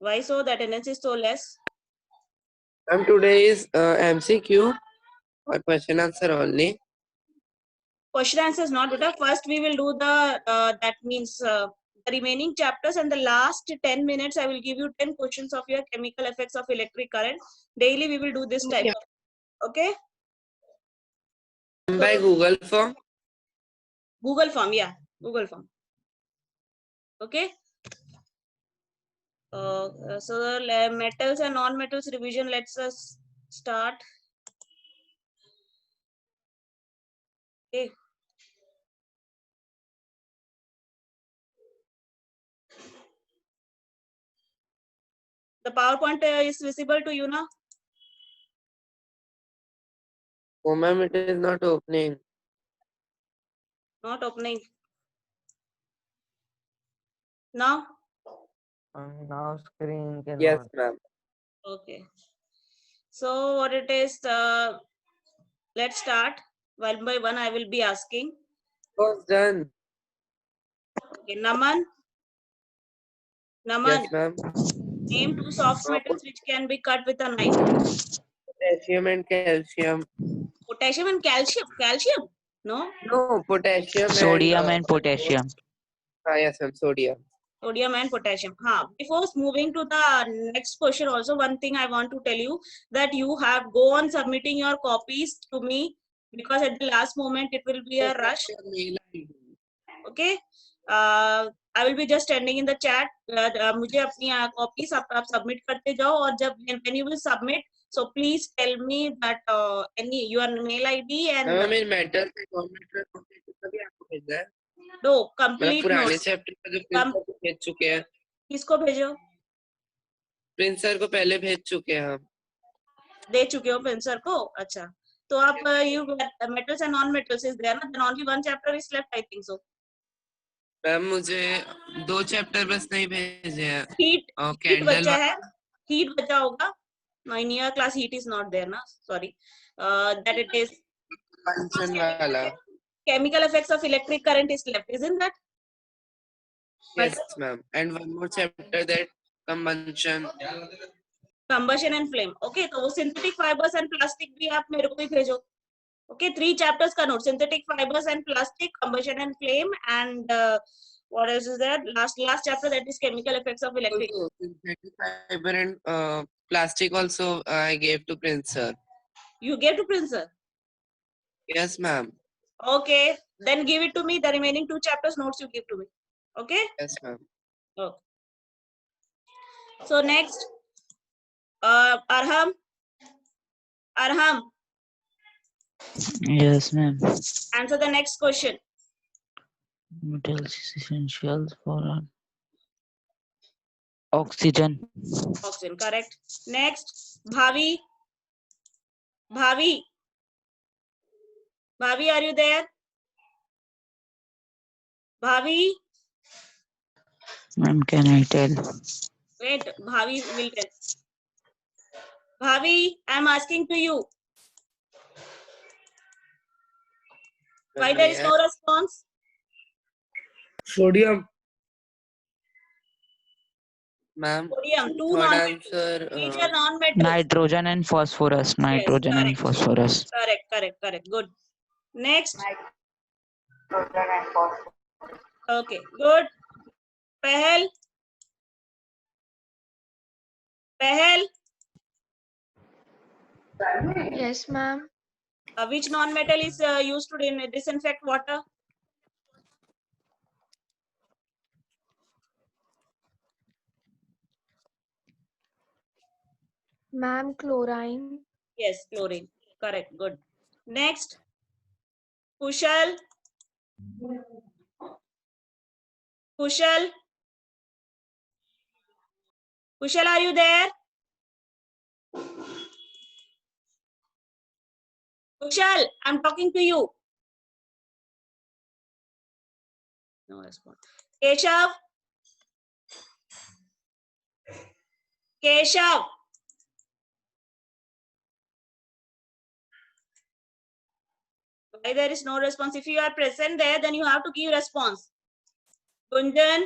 Why so? That attendance is so less. Today is MCQ or question answer only. Question answers not, but first we will do the that means the remaining chapters, and the last 10 minutes I will give you 10 questions of your chemical effects of electric current. Daily we will do this type of, okay? By Google form. Google form, yeah, Google form. Okay. So the metals and non-metals revision. Let's start. Okay. The PowerPoint is visible to you now. Oh, ma'am, it is not opening. Not opening. Now. Now screen cannot. Yes, ma'am. Okay. So what it is? Let's start. One by one, I will be asking. Was done. Okay, Naman. Yes, ma'am. Name two soft metals which can be cut with a knife. Potassium and calcium. Potassium and calcium. Calcium? No. No, potassium Sodium and potassium. Yes, ma'am. Sodium. Sodium and potassium. Before moving to the next question, also one thing I want to tell you, that you have go on submitting your copies to me, because at the last moment it will be a rush. Okay. I will be just sending in the chat. मुझे अपनी copies आप submit करते जाओ, और जब when you will submit, so please tell me that any your mail ID and Ma'am, in metals and non-metals भी आपको भेजना है? no complete पुराने notes. चैप्टर का जो प्रिंस सर को भेज चुके हैं. किसको भेजो? प्रिंस सर को पहले भेज चुके हैं हम. दे चुके हो प्रिंस सर को? अच्छा, तो आप you metals and non metals is there ना, then only one chapter is left, I think so. Ma'am मुझे 2 चैप्टर बस नहीं भेजे हैं. Heat बचा है, heat बचा होगा. No, in your class heat is not there na, sorry. That it is chemical effects of electric current is left, isn't that? Yes, ma'am. And one more chapter, that combustion. Combustion and flame. Okay, तो synthetic fibers and plastic भी आप मेरे को ही भेजो. Okay, 3 chapters का note: synthetic fibers and plastic, combustion and flame, and what else is there? Last chapter, that is chemical effects of electric. Also, synthetic fiber and plastic also I gave to Prince sir. You gave to Prince sir? Yes, ma'am. Okay, then give it to me. The remaining 2 chapters notes you give to me. Okay? Yes, ma'am. Okay. So next, Arham. Yes, ma'am. Answer the next question. Metals essential for oxygen. Oxygen, correct. Next, Bhavi. Bhavi, are you there? Bhavi? Ma'am, can I tell? Wait, Bhavi will tell. Bhavi, I am asking to you. Why there is no response? Sodium. Ma'am. Sodium, 2 non-answer. non-metals. Nitrogen and phosphorus. Nitrogen and phosphorus. Correct. Good. Next. Nitrogen and phosphorus. Okay, good. Pahel. Yes, ma'am. Which non-metal is used to disinfect water? Ma'am, chlorine. Yes, chlorine. Correct. Good. Next. Kushal. Kushal, are you there? Kushal, I'm talking to you. No response. Keshav. Why there is no response? If you are present there, then you have to give response. Gunjan.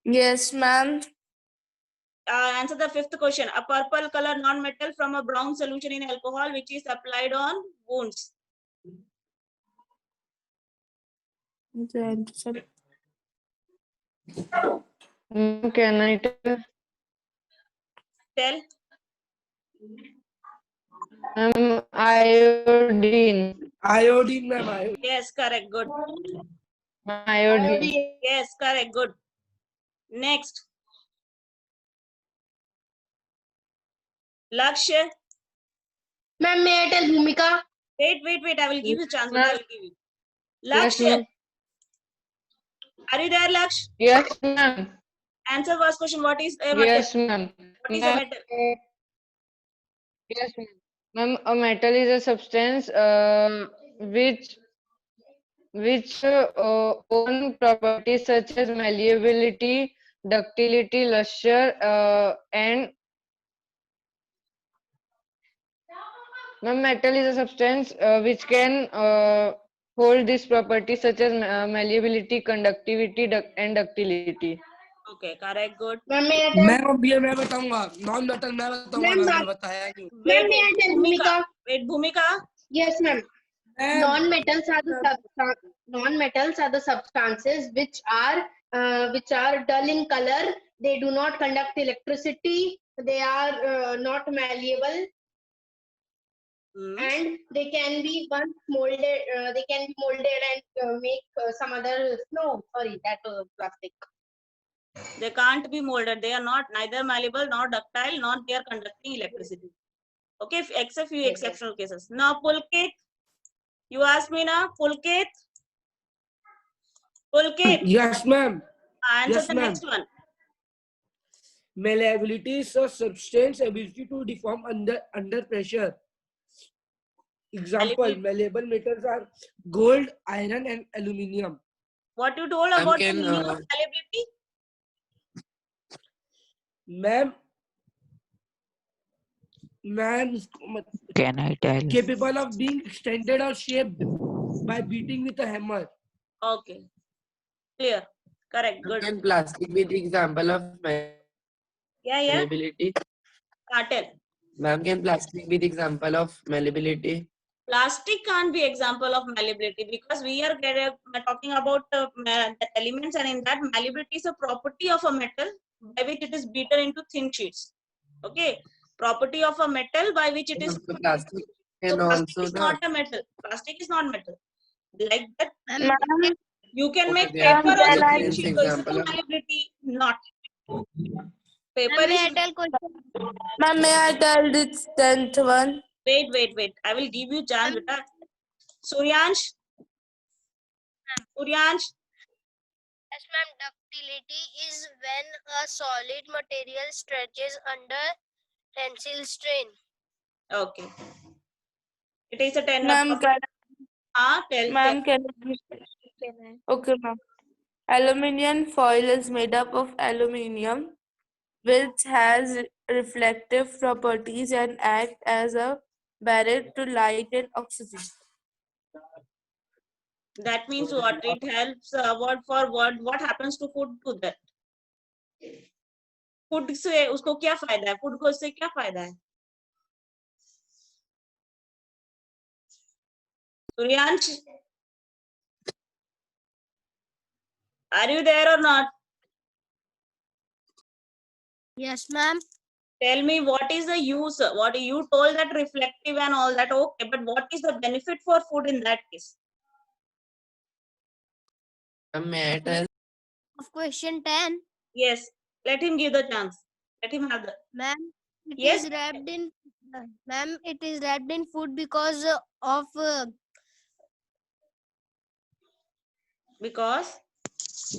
Yes, ma'am. Answer the fifth question. A purple color non-metal from a brown solution in alcohol which is applied on wounds. Can I tell? Tell. Iodine. Iodine, ma'am. Iodine. Yes, correct. Good. Iodine. Yes, correct. Good. Next. Lakshya. Ma'am, may I tell Bhumika? Wait. I will give you chance. But I will give you. Yes, Lakshya. ma'am. Are you there, Laksh? Yes, ma'am. Answer first question. What is a metal? Yes, ma'am. What is a metal? Yes, ma'am. Ma'am, a metal is a substance which own properties such as malleability, ductility, luster, and ma'am, metal is a substance which can hold these properties such as malleability, conductivity, and ductility. Okay, correct. Good. Ma'am, may I tell? मैं अब ये मैं बताऊंगा non metal मैं बताऊंगा Ma'am, मैंने बताया नहीं Ma'am, may I tell Bhumika. Bhumika? Wait, Bhumika. Yes, ma'am. Ma'am, Non-metals are the substances which are dull in color. They do not conduct electricity. They are not malleable, Hmm. and they can be once molded. They can be molded and make some other. No, sorry, that plastic. They can't be molded. They are not neither malleable nor ductile, nor they are conducting electricity. Okay, except few Yes, exceptional cases. Now, Pulkit, you asked me now, Pulkit. Pulkit, yes ma'am answer Yes, the ma'am. next one. malleability is a substance ability to deform under pressure. Example, Malleability. malleable metals are gold, iron, and aluminium. What you told Ma'am, about the can, meaning of malleability? Ma'am, Can I tell? capable of being extended or shaped by beating with a hammer. Okay, clear. Correct. Good. Can plastic be the example of Yeah. malleability? Tell. Ma'am, can plastic be the example of malleability? Plastic can't be example of malleability because we are talking about the elements, and in that malleability is a property of a metal by which it is beaten into thin sheets. Okay, property of a metal by which it is. So plastic So and plastic also is the not a metal. Plastic is not metal. Like that, Ma'am, you can make they are paper also the thin sheet. So is it example a of malleability? Not. Paper may I is. tell question? Ma'am, may I tell this 10th one? Wait. I will give you chance, beta. Suryansh. Yes, ma'am. Ductility is when a solid material stretches under tensile strain. Okay. It is a 10. Ma'am, Tell. ma'am, okay, ma'am. Aluminium foil is made up of aluminium, which has reflective properties and act as a barrier to light and oxygen. That means what? It helps. What happens to food to that? Food से उसको क्या फायदा है? Food को उससे क्या फायदा है? Suryansh, are you there or not? Yes, ma'am. Tell me what is the use? What you told that reflective and all that, okay, but what is the benefit for food in that case? May I tell? Of question 10, Yes, let him give the chance. Let him have the. ma'am. It Yes. is wrapped in, ma'am. It is wrapped in food because of Because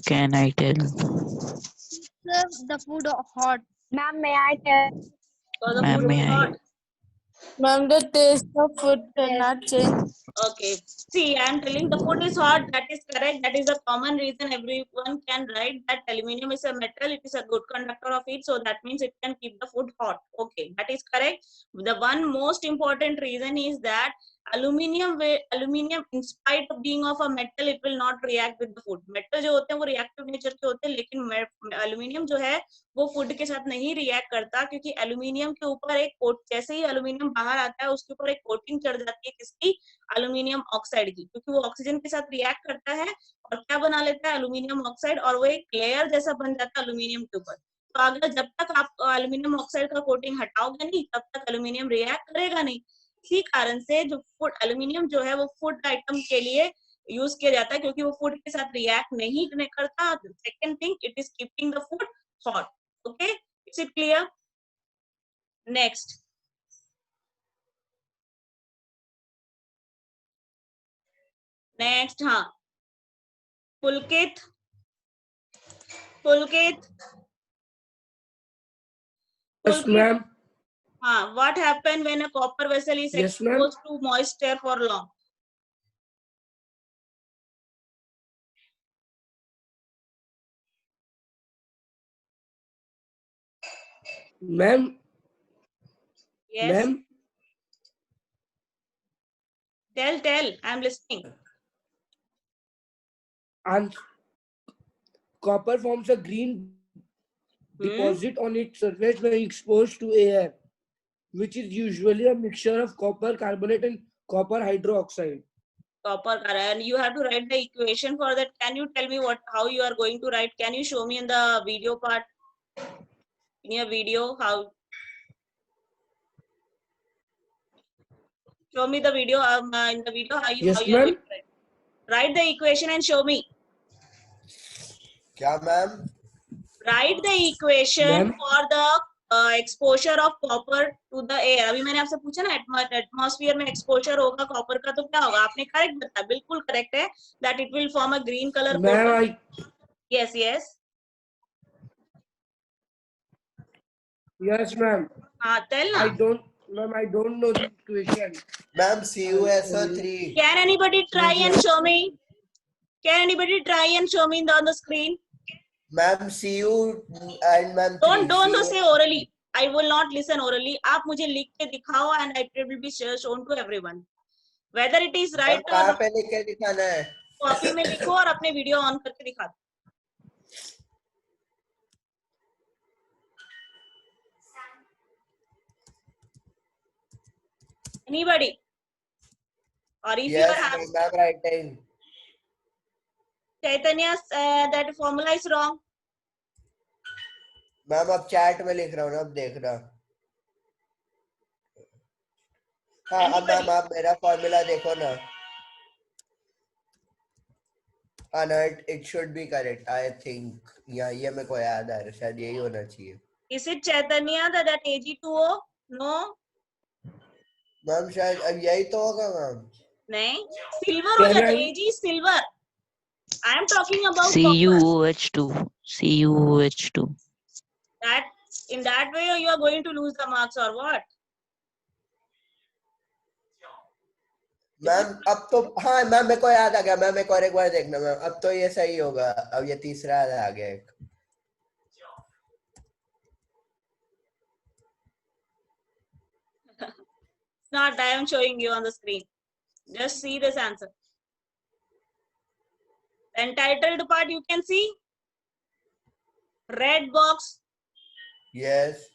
Can I tell? the food hot. Ma'am, may I tell? because the Ma'am, food may is I? hot. Ma'am, the taste of food cannot change. Okay. See, I am telling the food is hot. That is correct. That is a common reason everyone can write that aluminium is a metal. It is a good conductor of heat. So that means it can keep the food hot. Okay. That is correct. The one most important reason is that Aluminium in spite of being of a metal, it will not react with the food. Metal जो होते हैं वो reactive nature के होते हैं, लेकिन aluminium जो है वो food के साथ नहीं react करता, क्योंकि aluminium के ऊपर एक कोट, जैसे ही aluminium बाहर आता है उसके ऊपर एक coating चढ़ जाती है किसकी, aluminium oxide की, क्योंकि वो oxygen के साथ react करता है और क्या बना लेता है, aluminium oxide, और वो एक layer जैसा बन जाता है aluminium के ऊपर। तो अगर जब तक आप aluminium oxide का coating हटाओगे नहीं, तब तक aluminium react करेगा नहीं। इसी कारण से जो फूड एल्यूमिनियम जो है वो फूड आइटम के लिए यूज किया जाता है, क्योंकि वो फूड के साथ रिएक्ट नहीं करता। Second thing, it is keeping the food hot. Okay, is it clear? Next, हाँ, पुलकित, Yes, ma'am. What happened when a copper vessel is Yes, ma'am. exposed to moisture for long? Ma'am. Yes. Ma'am. Tell. I'm listening. And copper forms a green deposit on its surface when exposed to air, which is usually a mixture of copper carbonate and copper hydroxide. Copper, and you have to write the equation for that. Can you tell me how you are going to write? Can you show me in the video part? In your video, how? Show me the video. In the video, how you Yes, are going ma'am. to write? Write the equation and show me. क्या ma'am? Write the equation Ma'am. for the exposure of copper to the air. अभी मैंने आपसे पूछा ना, atmosphere में exposure होगा copper का तो क्या होगा, आपने करेक्ट बताया, बिल्कुल करेक्ट है, that it will form a green color Ma'am, Yes. Yes, ma'am. Tell na. I don't know the equation. Ma'am, CuSO3. Can anybody try and show me? Can anybody try and show me on the screen? Ma'am, Cu and ma'am. Don't say orally. I will not listen orally. आप मुझे लिख के दिखाओ and it will be shown to everyone. Whether it is right or कहाँ पे लिख के दिखाना है? कॉपी में लिखो और अपने वीडियो ऑन करके दिखा दो। Anybody? Or if you are having writing. Chaitanya, that formula is wrong. Ma'am अब चैट में लिख रहा हूँ ना, अब देख रहा। हाँ, अब मैम आप मेरा फॉर्मूला देखो ना। हाँ ना, it should be correct, I think. या ये मेरे को याद आ रहा है, शायद यही होना चाहिए। Is it Chaitanya that Ag2O? No. Ma'am शायद अब यही तो होगा मैम। नहीं, सिल्वर हो जाता है, Ag is silver. I am talking about CuOH2. CuOH2. That in that way you are going to lose the marks or what? Ma'am अब तो हाँ मैम मेरे को याद आ गया मैम, एक और एक बार देखना मैम, अब तो ये सही होगा। अब ये तीसरा आ गया एक। Not, I am showing you on the screen. Just see this answer. The entitled part you can see. Red box. Yes.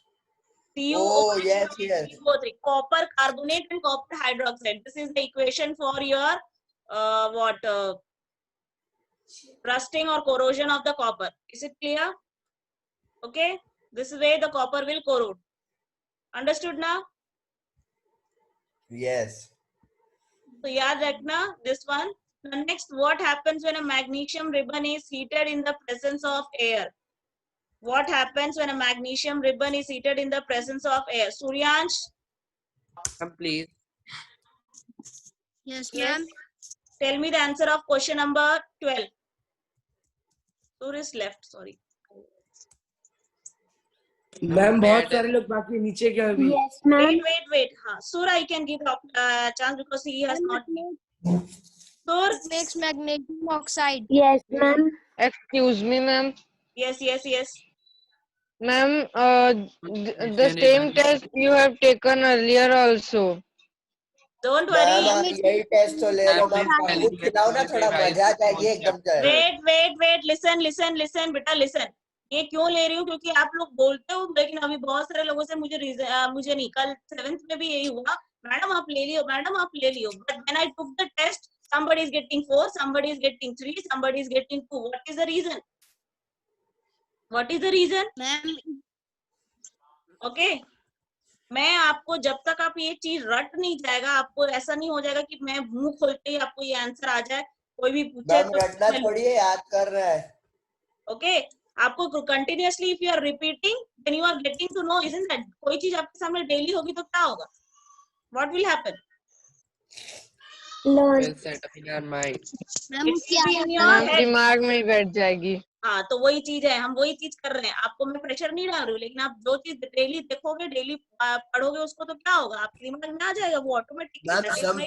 CuO. Oh, yes. CO3. Copper carbonate and copper hydroxide. This is the equation for your rusting or corrosion of the copper. Is it clear? Okay. This way the copper will corrode. Understood now? Yes. So yaad rakhna this one. The next, what happens when a magnesium ribbon is heated in the presence of air? What happens when a magnesium ribbon is heated in the presence of air? Suryansh? Please. Yes, ma'am. Tell me the answer of question number 12. Sur is left, sorry. Ma'am बहुत सारे लोग बाकी नीचे क्या अभी? Yes, ma'am. Wait. Sur, I can give chance because he has not. Sur? It makes magnesium oxide. Yes, ma'am. Excuse me, ma'am. Yes. Ma'am, the same test you have taken earlier also. Don't ma'am worry. यही test तो ले लो ma'am, ma'am, कुछ खिलाओ ना, थोड़ा मजा आ जाएगी एकदम से। Wait. Listen. बेटा listen. ये क्यों ले रही हूँ? क्योंकि आप लोग बोलते हो, लेकिन अभी बहुत सारे लोगों से मुझे नहीं, कल 7th में भी यही हुआ, मैडम आप ले लियो, but when I took the test, somebody is getting 4, somebody is getting 3, somebody is getting 2. What is the reason? Ma'am, Okay. मैं आपको, जब तक आप ये चीज रट नहीं जाएगा, आपको ऐसा नहीं हो जाएगा कि मैं मुंह खोलते ही आपको ये आंसर आ जाए, कोई भी पूछे मैम रटना थोड़ी है, याद कर रहा है। ओके आपको continuously if you are repeating then you are getting to know, isn't that? कोई चीज आपके सामने डेली होगी तो क्या होगा? What will happen? Will set up in our mind. Ma'am It उसकी will be in आदत your मैम head. दिमाग में ही बैठ जाएगी। हाँ, तो वही चीज है, हम वही चीज कर रहे हैं। आपको मैं प्रेशर नहीं डाल रही हूँ, लेकिन आप जो चीज डेली देखोगे, डेली पढ़ोगे उसको, तो क्या होगा? आपके दिमाग में आ जाएगा वो automatically. Ma'am some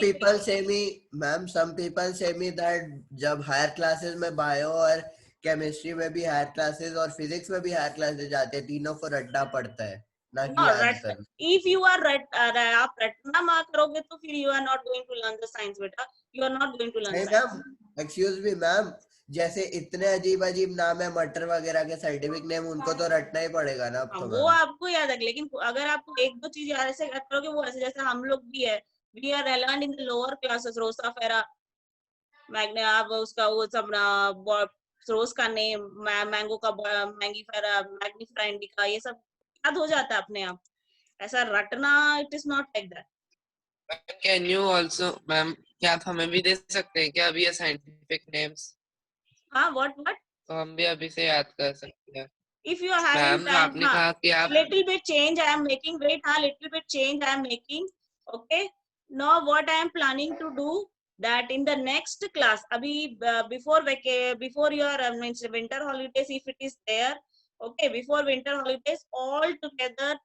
people say me that जब हायर क्लासेस में बायो और केमिस्ट्री में भी हायर क्लासेस और फिजिक्स में भी हायर क्लासेस जाते हैं, तीनों को रटना पड़ता है ना कि याद करना। इफ यू आर आप रटना मा करोगे तो फिर you are not going to learn the science बेटा, you are not going to learn नहीं science. Ma'am, excuse me ma'am, जैसे इतने अजीब अजीब नाम है मटर वगैरह के साइंटिफिक नेम, उनको तो रटना ही पड़ेगा ना अब तो वो मैम। आपको याद है, लेकिन अगर आपको एक दो चीज याद ऐसे करोगे, वो ऐसे जैसे हम लोग भी है, we are learn in the lower classes, Rosa फेरा मैग्ने, आप उसका वो सब रोज का नेम, मैंगो का मैंगी फेरा, मैग्नीफेरा इंडिका, ये सब याद हो जाता है अपने आप। ऐसा रटना, it is not like that. Can you also, ma'am, क्या आप हमें भी दे सकते हैं क्या अभी ये साइंटिफिक नेम्स? हाँ, व्हाट तो हम भी अभी से याद कर सकते हैं। if you are having ma'am, जो time, आपने कहा कि आप little bit change I am making, wait, little bit change I am making. Okay, now what I am planning to do, that in the next class, abhi before your means winter holidays, if it is there, okay, before winter holidays, all together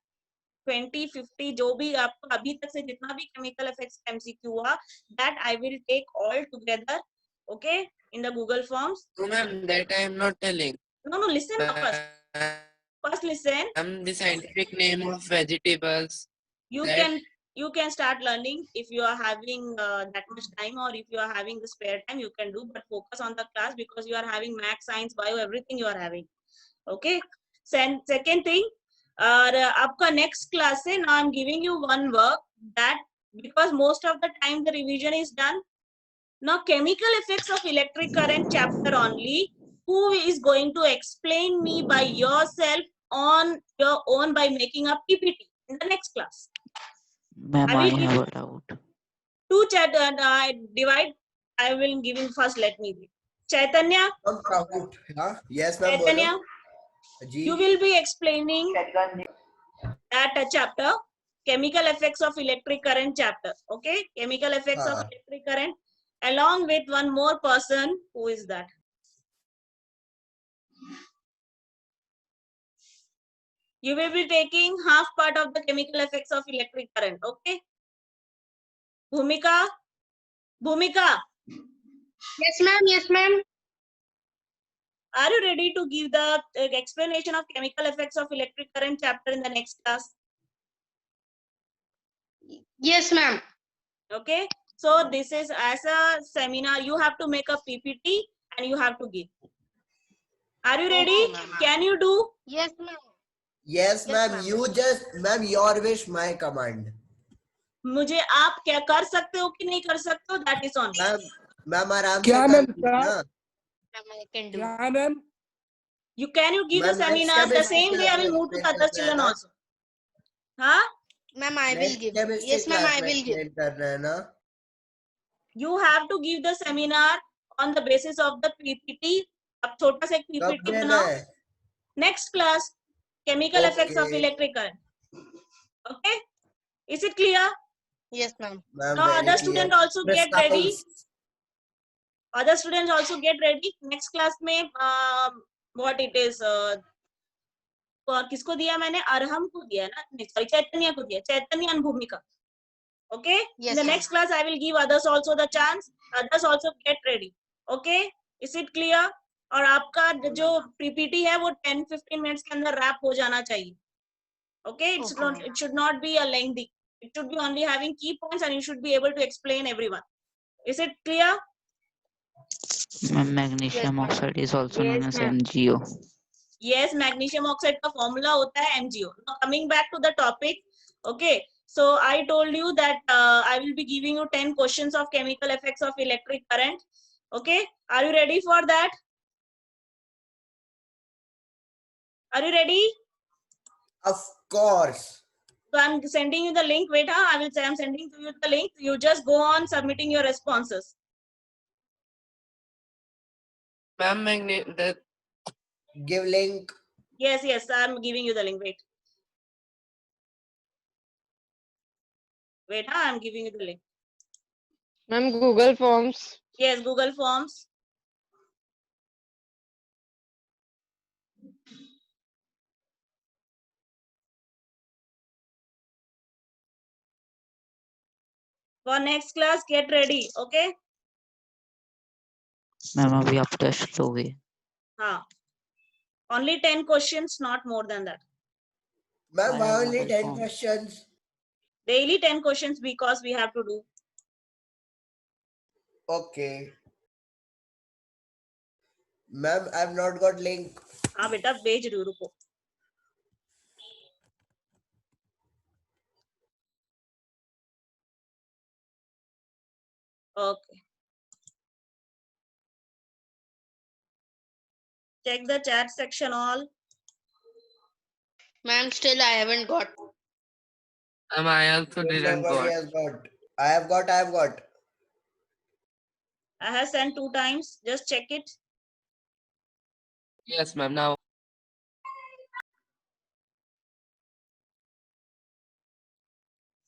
20-50 जो भी आपको अभी तक से जितना भी chemical effects MCQ हुआ, that I will take all together, okay, in the Google Forms. No, ma'am, that I am not telling. No, listen first. First listen. The scientific name of vegetables. You can start learning if you are having that much time, or if you are having the spare time, you can do, but focus on the class because you are having math, science, bio, everything you are having. Okay. Second thing, आपका next class से now I'm giving you one work that, because most of the time the revision is done. Now chemical effects of electric current chapter only, who is going to explain me by yourself on your own by making a PPT in the next class. Ma'am, I have a doubt. Two chat divide. I will give him first. Let me read. Chaitanya. Yes, ma'am. Chaitanya, you will be explaining that chapter, chemical effects of electric current chapter. Okay, chemical effects of electric current, along with one more person. Who is that? You will be taking half part of the chemical effects of electric current. Okay. Bhumika. Yes, ma'am. Are you ready to give the explanation of chemical effects of electric current chapter in the next class? Yes, ma'am. Okay. So this is as a seminar, you have to make a PPT and you have to give. Are you ready? Can you do? Yes, ma'am. Yes, ma'am. You just, ma'am, your wish, my command. मुझे आप क्या कर सकते हो कि नहीं कर सकते हो, that is on. मैम आराम क्या से मैम ना। I can do. क्या ma'am? Can you give the seminar the same way? I will move to the other children also. हाँ? Ma'am, I will give. Yes, ma'am, I will give. You have to give the seminar on the basis of the PPT. अब छोटा सा एक PPT बनाओ. Next class, chemical effects of electric current. Okay? Is it clear? Yes, ma'am. Now other students also get ready. Other students also get ready. Next class में what it is, किसको दिया मैंने? अरहम को दिया ना? Sorry, चैतन्य को दिया. चैतन्य and Bhumika. Okay? Yes, in the next class I will give others also the chance. Others also get ready. Okay? Is it clear? और आपका जो PPT है वो 10-15 minutes के अंदर wrap हो जाना चाहिए. Okay? It should not be a lengthy. It should be only having key points and you should be able to explain everyone. Is it clear? Ma'am, magnesium ma'am. oxide is also known Yes, as ma'am. MgO. Yes, magnesium oxide का formula होता है MgO. Now coming back to the topic, okay. So I told you that I will be giving you 10 questions of chemical effects of electric current. Okay, are you ready for that? Are you ready? Of course. So I'm sending you the link. Wait, I will say I'm sending to you the link. You just go on submitting your responses. Ma'am, the Give link. Yes, I'm giving you the link. Wait, I'm giving you the link. Ma'am, Google Forms. Yes, Google Forms. For next class, get ready. Okay? Ma'am अभी आप test लोगे? हाँ. Only 10 questions, not more than that. Ma'am, I why have only Google 10 Forms. questions? Daily 10 questions because we have to do. Okay. Ma'am, I've not got link. हाँ बेटा भेज रही हूँ, रुको. Okay. Check the chat section all. Ma'am, still I haven't got. ma'am, I also didn't Nobody got. has got. I have got. I have sent 2 times. Just check it. Yes, ma'am. Now.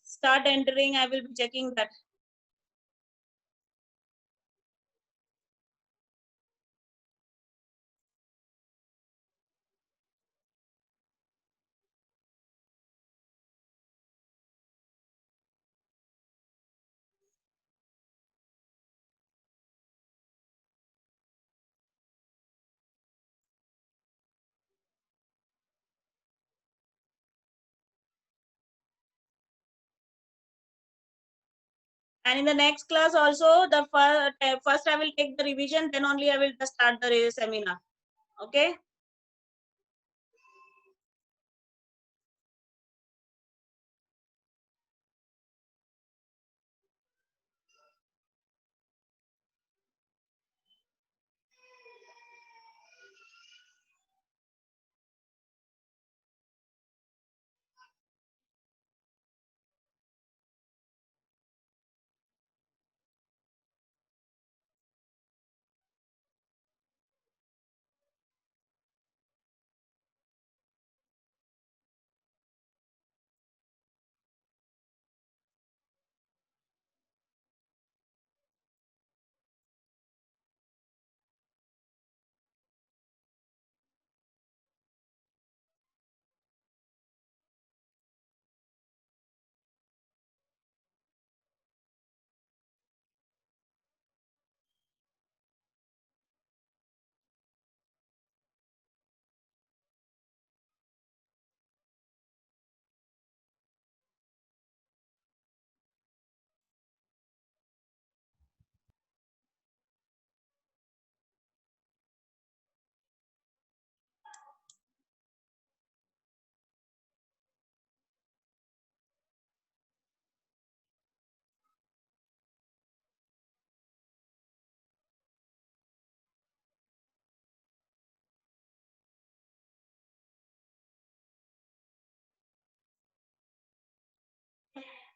Start entering. I will be checking that. And in the next class also, the first I will take the revision, then only I will start the seminar. Okay?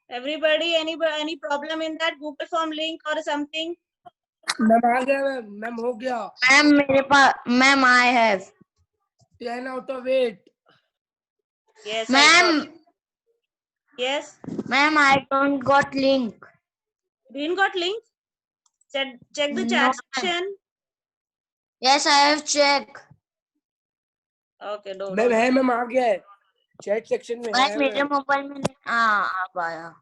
Everybody, any problem in that Google Form link or something? Ma'am आ गया ma'am हो गया. Ma'am मेरे पास ma'am I have 10 out of 8. Yes, ma'am yes. Ma'am I don't got link. Didn't got link? Check the No, chat ma'am. section. Yes I have check. Okay, no. Ma'am है ma'am आ गया है. Chat section में है. मेरे mobile में अब आया.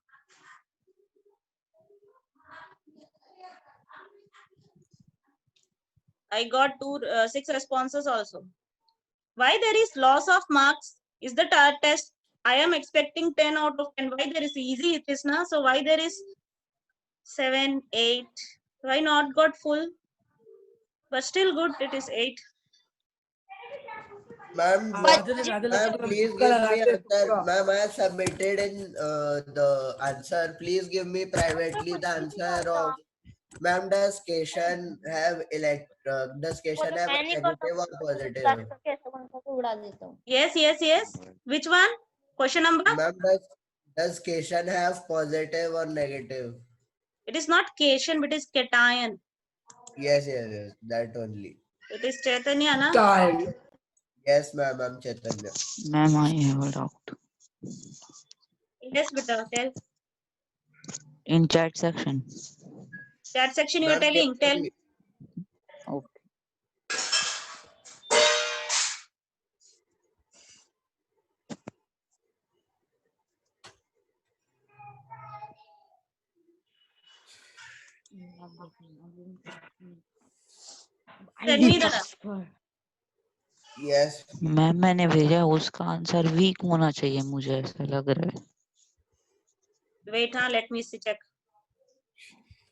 I got 6 responses also. Why there is loss of marks? Is the test I am expecting 10 out of 10. Why there is easy it is na? So why there is 7, 8? Why not got full? But still good. It is 8. Ma'am, आधे से ज्यादा ma'am, लगता है, please तुक्का give me लगाते हैं, answer. तुक्का। Ma'am, I have submitted in the answer. Please give me privately the answer of. Ma'am, does Keshan have does Keshan have a negative or positive? Yes, yes, yes. Which one? Question number? Ma'am, does Keshan have positive or negative? It is not cation, but it is cation. Yes, that only. It is Chaitanya, na? Time. Yes, ma'am, I'm Chaitanya. Ma'am, I have a doubt. Yes, beta, tell. In chat section. Chat section you are Ma'am, telling. Tell. Okay. Send me the. Yes. Ma'am मैंने भेजा है, उसका answer week होना चाहिए, मुझे ऐसा लग रहा है. Wait, हाँ, let me see check.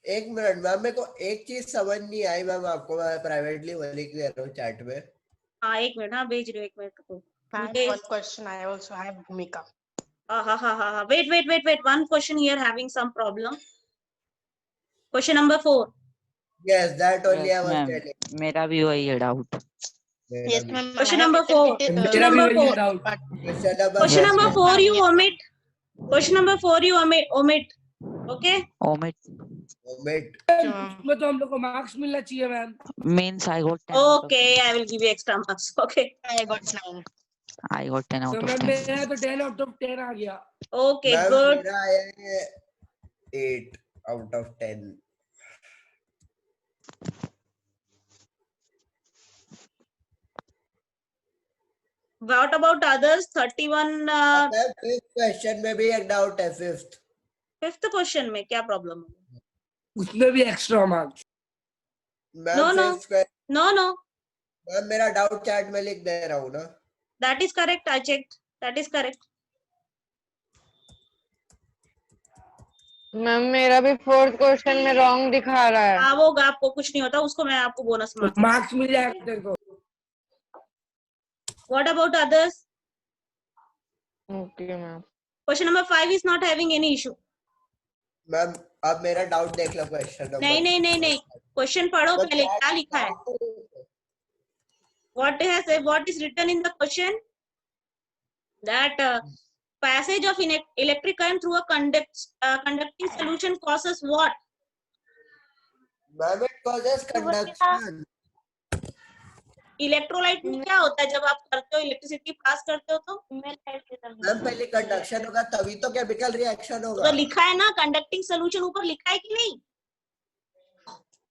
एक मिनट मैम, मेरे को एक चीज समझ नहीं आई मैम, आपको मैं प्राइवेटली बोली कह रहा हूँ चैट में. हाँ, एक मिनट, हाँ, भेज रही हूँ, एक मिनट को. One question I also have, Bhumika. Wait. One question here having some problem. Question number 4. Yes, that only Yes, I was ma'am. telling. मेरा भी वही है doubt. Yes, ma'am. Question number 4. Question मेरा भी number वही 4. Doubt. Question Yes, number ma'am. 4 you omit. Question number 4 you omit. Okay? Omit उसमें तो हम लोग को मार्क्स मिलना चाहिए ma'am. means I got 10 out of Okay, I will give you extra marks. Okay. I got 9. 10. I got 10 out तो of ma'am 10. मेरा तो 10 out of 10 आ गया. Okay, ma'am good. मेरा आया है 8 out of 10. What about others? 31. Fifth question में भी एक डाउट है. फिफ्थ क्वेश्चन में क्या प्रॉब्लम है? उसमें भी एक्स्ट्रा मार्क्स. No. मैम मेरा डाउट चैट में लिख दे रहा हूँ ना. That is correct. I checked. That is correct. Ma'am मेरा भी 4th क्वेश्चन में रॉन्ग दिखा रहा है. हाँ, वो आपको कुछ नहीं होता, उसको मैं आपको बोनस मार्क्स मिल जाएगा तेरे को. What about others? Okay, ma'am. Question number 5 is not having any issue. Ma'am अब मेरा डाउट देख लो. क्वेश्चन नंबर नहीं. क्वेश्चन पढ़ो पहले, क्या लिखा है? What is written in the question? That passage of electric current through a conducting solution causes what? Ma'am it causes conduction. Electrolyte में क्या होता है जब आप करते हो, इलेक्ट्रिसिटी पास करते हो तो? मैम पहले कंडक्शन होगा तभी तो केमिकल रिएक्शन होगा. तो लिखा है ना कंडक्टिंग सोल्यूशन, ऊपर लिखा है कि नहीं?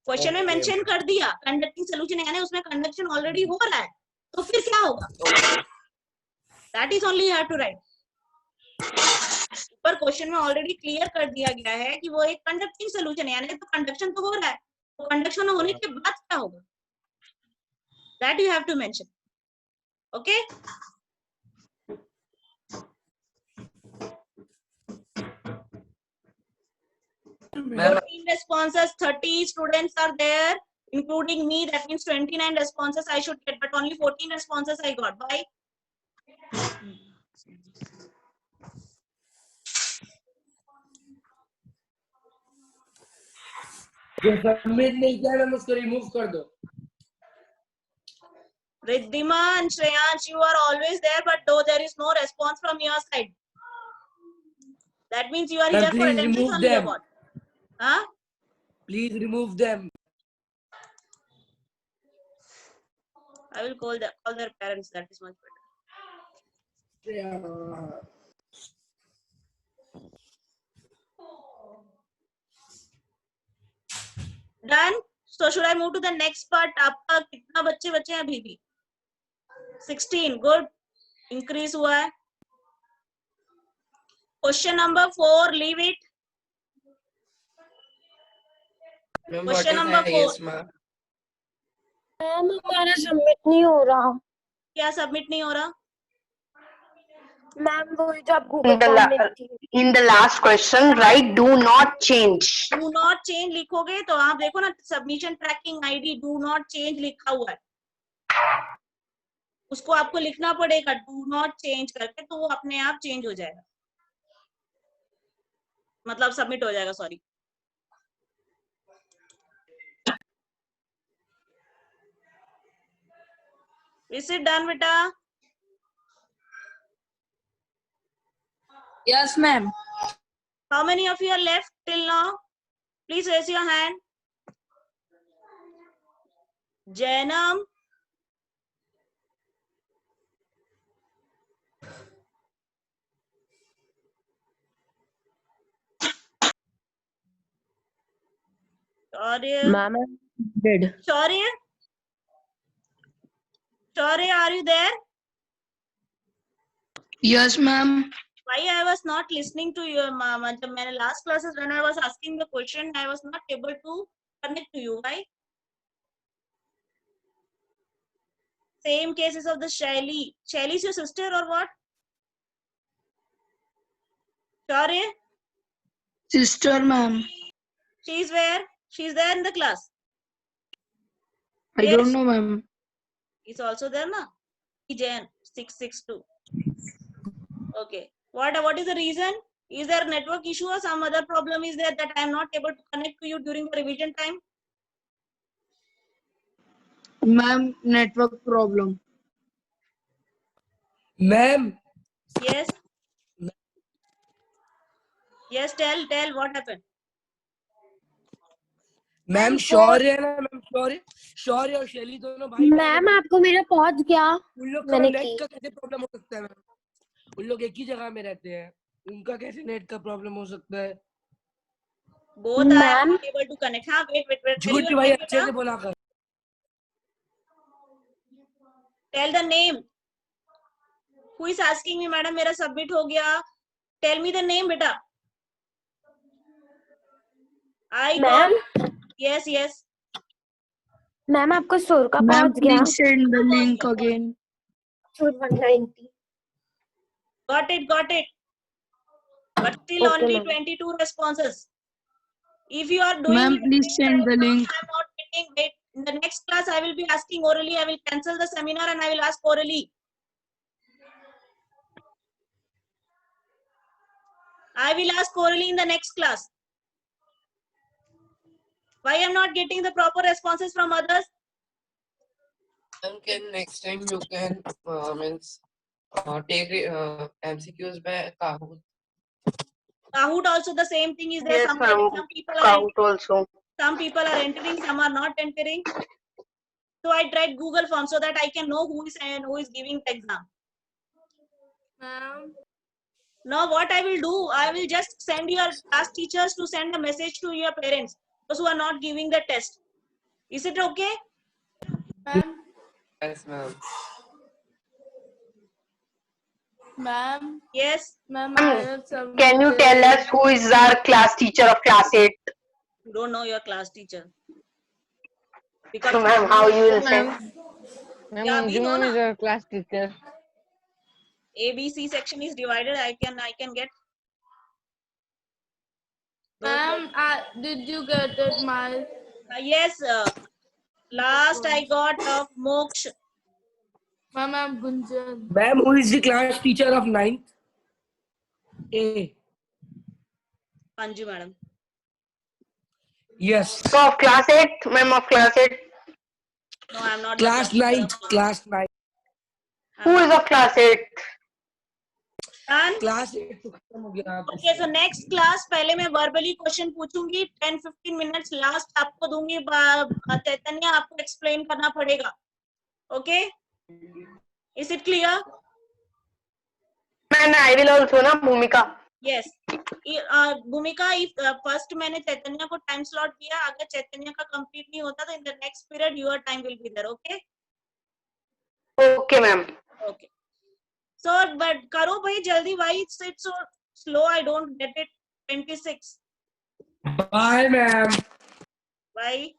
क्वेश्चन में मेंशन कर दिया कंडक्टिंग सोल्यूशन, यानी उसमें कंडक्शन ऑलरेडी हो रहा है, तो फिर क्या होगा? That is only you have to write. ऊपर क्वेश्चन में ऑलरेडी क्लियर कर दिया गया है कि वो एक कंडक्टिंग सोल्यूशन है, यानी तो कंडक्शन तो हो रहा है, तो कंडक्शन होने के बाद क्या होगा? That you have to mention. Okay? 14 responses, 30 students are there, including me. That means 29 responses I should get, but only 14 responses I got. Why? जो सबमिट नहीं किया मैम उसको रिमूव कर दो. Riddhima and Shreyansh, you are always there, but though there is no response from your side. That means you are Ma'am, here for please attendance remove only or them. what? Huh? Please remove them. I will call their parents. That is much better. Yeah. Done. So should I move to the next part? आपका कितना बच्चे बचे हैं अभी भी? 16. Good. Increase हुआ है. Question number 4. Leave it. Question number 4. Ma'am हमारा सबमिट नहीं हो रहा. क्या सबमिट नहीं हो रहा? मैम वो जो आप In गूगल the फॉर्म में la- थी in the last question, write do not change. Do not change लिखोगे तो आप देखो ना, submission tracking ID do not change लिखा हुआ है, उसको आपको लिखना पड़ेगा डू नॉट चेंज करके, तो वो अपने आप चेंज हो जाएगा, मतलब सबमिट हो जाएगा, sorry. Is it done, beta? Yes, ma'am. How many of you are left till now? Please raise your hand. Jainam. Shaurya. Ma'am, did. Shaurya. Shaurya, are you there? Yes, ma'am. Why I was not listening to your mama? जब मैंने last classes when I was asking the question, I was not able to connect to you. Why? Same cases of the Shaili. Shaili is your sister or what? Shaurya. Sister, ma'am. She is where? She is there in the class. I don't know, ma'am. Is also there, na? Jan 662. Okay. What is the reason? Is there a network issue or some other problem is there that I am not able to connect to you during the revision time? Ma'am, network problem. Ma'am. Yes. Yes, tell what happened. Ma'am Shaurya है ना, ma'am शौर्य और शैली दोनों भाई बहन ma'am आपको मेरा पहुंच गया, उन लोग का मैंने नेट की। का कैसे प्रॉब्लम हो सकता है मैम? उन लोग एक ही जगह में रहते हैं, उनका कैसे नेट का प्रॉब्लम हो सकता है? Both are not able to connect. हाँ, wait. झूठ भाई अच्छे से बोला कर। Tell the name. Who is asking me, madam? मेरा submit हो गया. Tell me the name, बेटा. I got. Yes. मैम आपको स्टोर का पहुंच गया। Please send the link again. 190. Got it. But still Okay, only ma'am. 22 responses. If you are doing Ma'am, like please this, send the link. I'm not getting it. In the next class, I will be asking orally. I will cancel the seminar and I will ask orally. I will ask orally in the next class. Why I'm not getting the proper responses from others? Can next time you can take MCQs by Kahoot. Kahoot also the same thing is there. Yes, Sometimes ma'am. some people are Kahoot also. Some people are entering, some are not entering. So I tried Google Form so that I can know who is giving the exam. Now what I will do, I will just send your class teachers to send a message to your parents, those who are not giving the test. Is it okay? Yes, ma'am. Ma'am. Yes. Ma'am, I have some. Can you tell us who is our class teacher of class 8? You don't know your class teacher. So, ma'am, how you will say? Ma'am, Yeah, we Anju know ma'am is na. our class teacher. ABC section is divided. I can get. Ma'am, did you get it, my? Yes. Last I got of Moksh. Ma'am, I'm Gunjan. Ma'am, who is the class teacher of 9th? A. Anju madam. Yes. So, of class 8, ma'am, of class 8. No, I'm not. Class 9th. Class 9. Who is of class 8? Done? Class 8 तो खत्म हो गया। Okay, so next class पहले मैं verbally question पूछूंगी, 10-15 minutes last आपको दूंगी, चैतन्य आपको explain करना पड़ेगा. Okay? Is it clear? And I will also, na, Bhumika. Yes. भूमिका, if first मैंने चैतन्य को time slot दिया, अगर चैतन्य का complete नहीं होता तो in the next period your time will be there. Okay? Okay, ma'am. Okay. So, but करो भाई जल्दी, why it's so slow? I don't get it. 26. Bye, ma'am. Why?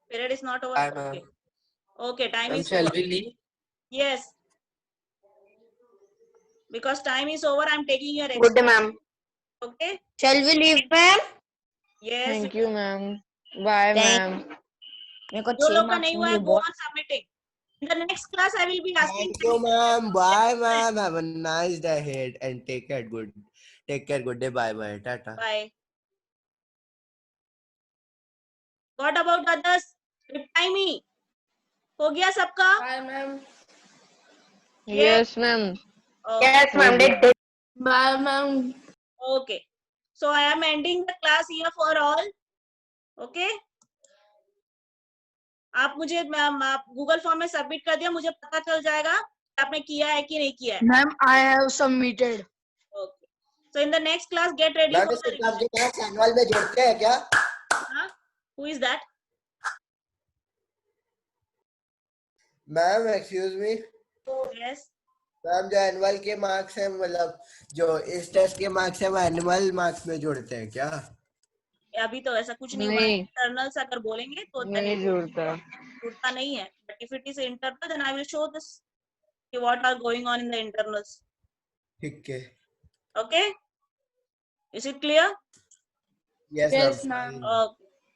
Period is not over. Bye, ma'am. Okay, time is Shall over. we leave? Yes. Because time is over, I'm taking your Good day, ma'am. Okay. Shall we leave, ma'am? Yes. Thank you, ma'am. Bye, ma'am. मेरे को जो 6 लोग का marks नहीं हुआ होंगे है, go बहुत. on submitting. In the next class, I will be asking. Thank you, ma'am. Bye, ma'am. Have a nice day ahead and take care. Good day. Bye, bye. Tata. Bye. What about others? Reply me. हो गया सबका? Bye, ma'am. Yes, ma'am. Yes, ma'am. Bye, ma'am. Okay. So I am ending the class here for all. Okay. आप मुझे ma'am आप Google form में submit कर दिया, मुझे पता चल जाएगा कि आपने किया है कि नहीं किया है. Ma'am, I have submitted. Okay. So in the next class, get ready Ma'am, for इस the क्लास revision. के नेक्स्ट एनुअल में जोड़ते हैं क्या? Huh? Who is that? Ma'am excuse me. Yes. Ma'am जो एनुअल के मार्क्स हैं मतलब जो इस टेस्ट के मार्क्स हैं वो एनुअल मार्क्स में जोड़ते हैं क्या? अभी तो ऐसा कुछ नहीं हुआ है. नहीं. इंटरनल्स अगर बोलेंगे तो नहीं जुड़ता. जुड़ता नहीं है. But if it is internal, then I will show this. What are going on in the internals? ठीक है. Okay. Is it clear? Yes, ma'am.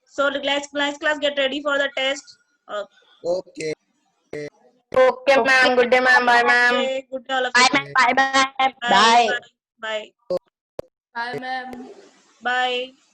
So let's class get ready for the test. Okay. Okay, ma'am. Good day, ma'am. Bye, ma'am. Okay, good day all of Bye, you. ma'am. Bye, bye. Bye. Bye. Bye, ma'am. Bye.